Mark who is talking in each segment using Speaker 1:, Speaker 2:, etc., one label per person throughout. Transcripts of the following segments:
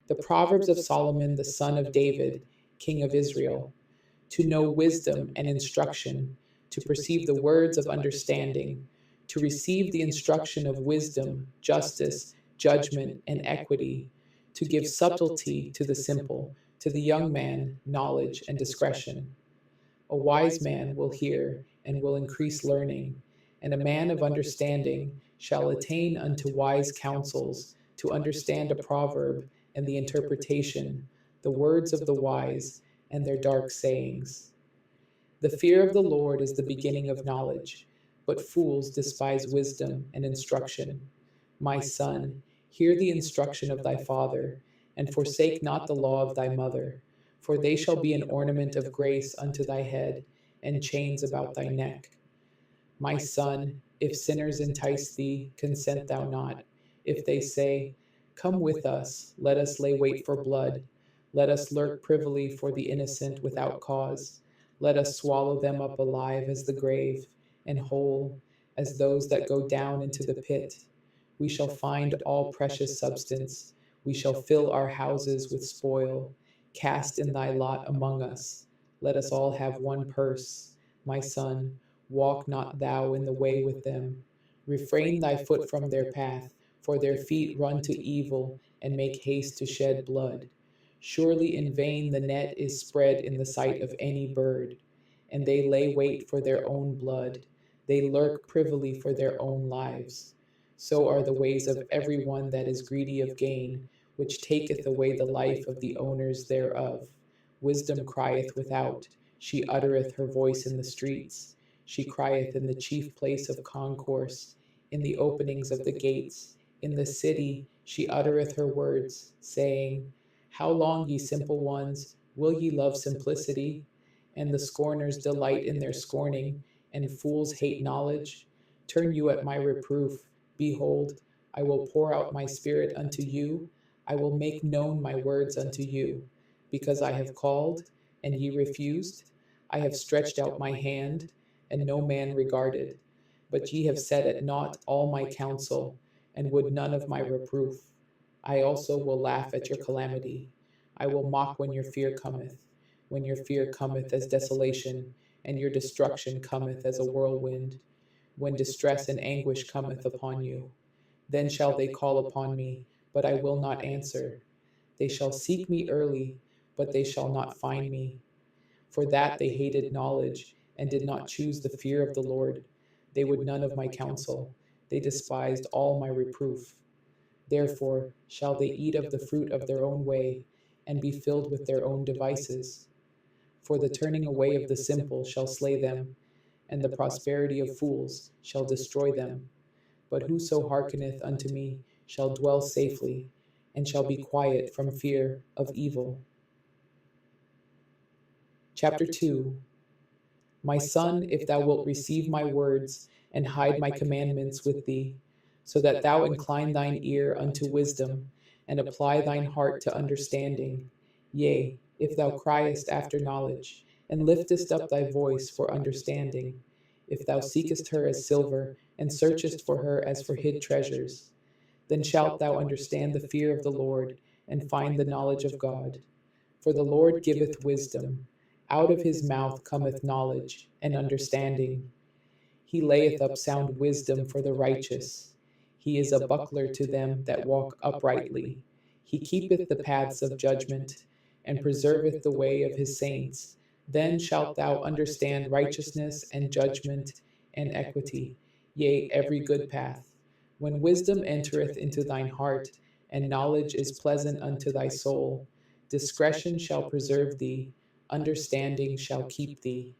Speaker 1: The Proverbs of Solomon, the son of David, king of Israel, to know wisdom and instruction, to perceive the words of understanding, to receive the instruction of wisdom, justice, judgment, and equity, to give subtlety to the simple, to the young man knowledge and discretion. A wise man will hear and will increase learning, and a man of understanding shall attain unto wise counsels, to understand a proverb and the interpretation, the words of the wise and their dark sayings. The fear of the Lord is the beginning of knowledge, but fools despise wisdom and instruction. My son, hear the instruction of thy father, and forsake not the law of thy mother, for they shall be an ornament of grace unto thy head, and chains about thy neck. My son, if sinners entice thee, consent thou not. If they say, come with us, let us lay wait for blood. Let us lurk privily for the innocent without cause. Let us swallow them up alive as the grave, and whole as those that go down into the pit. We shall find all precious substance. We shall fill our houses with spoil. Cast in thy lot among us. Let us all have one purse. My son, walk not thou in the way with them. Refrain thy foot from their path, for their feet run to evil, and make haste to shed blood. Surely in vain the net is spread in the sight of any bird, and they lay wait for their own blood. They lurk privily for their own lives. So are the ways of every one that is greedy of gain, which taketh away the life of the owners thereof. Wisdom crieth without, she uttereth her voice in the streets. She crieth in the chief place of concourse, in the openings of the gates. In the city she uttereth her words, saying, how long, ye simple ones, will ye love simplicity? And the scorners delight in their scorning, and fools hate knowledge. Turn you at my reproof. Behold, I will pour out my spirit unto you. I will make known my words unto you. Because I have called, and ye refused. I have stretched out my hand, and no man regarded. But ye have set at naught all my counsel, and would none of my reproof. I also will laugh at your calamity. I will mock when your fear cometh, when your fear cometh as desolation, and your destruction cometh as a whirlwind, when distress and anguish cometh upon you. Then shall they call upon me, but I will not answer. They shall seek me early, but they shall not find me. For that they hated knowledge, and did not choose the fear of the Lord. They would none of my counsel. They despised all my reproof. Therefore shall they eat of the fruit of their own way, and be filled with their own devices. For the turning away of the simple shall slay them, and the prosperity of fools shall destroy them. But whoso hearkeneth unto me shall dwell safely, and shall be quiet from fear of evil. Chapter 2. My son, if thou wilt receive my words, and hide my commandments with thee, so that thou incline thine ear unto wisdom, and apply thine heart to understanding. Yea, if thou criest after knowledge, and liftest up thy voice for understanding, if thou seekest her as silver, and searchest for her as for hid treasures, then shalt thou understand the fear of the Lord, and find the knowledge of God. For the Lord giveth wisdom, out of his mouth cometh knowledge and understanding. He layeth up sound wisdom for the righteous. He is a buckler to them that walk uprightly. He keepeth the paths of judgment, and preserveth the way of his saints. Then shalt thou understand righteousness and judgment and equity, yea, every good path. When wisdom entereth into thine heart, and knowledge is pleasant unto thy soul, discretion shall preserve thee, understanding shall keep thee,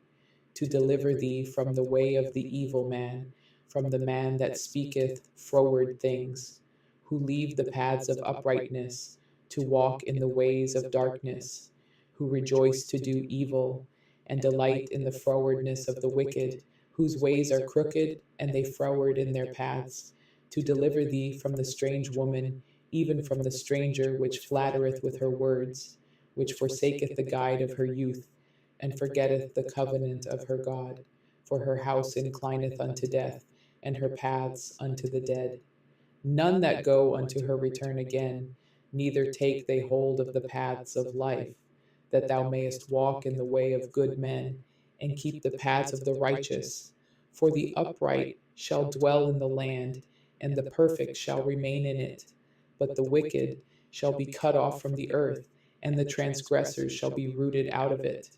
Speaker 1: to deliver thee from the way of the evil man, from the man that speaketh froward things, who leave the paths of uprightness, to walk in the ways of darkness, who rejoice to do evil, and delight in the frowardness of the wicked, whose ways are crooked, and they froward in their paths, to deliver thee from the strange woman, even from the stranger which flattereth with her words, which forsaketh the guide of her youth, and forgetteth the covenant of her God. For her house inclineth unto death, and her paths unto the dead. None that go unto her return again. neither take they hold of the paths of life, that thou mayest walk in the way of good men, and keep the paths of the righteous. For the upright shall dwell in the land, and the perfect shall remain in it. But the wicked shall be cut off from the earth, and the transgressors shall be rooted out of it.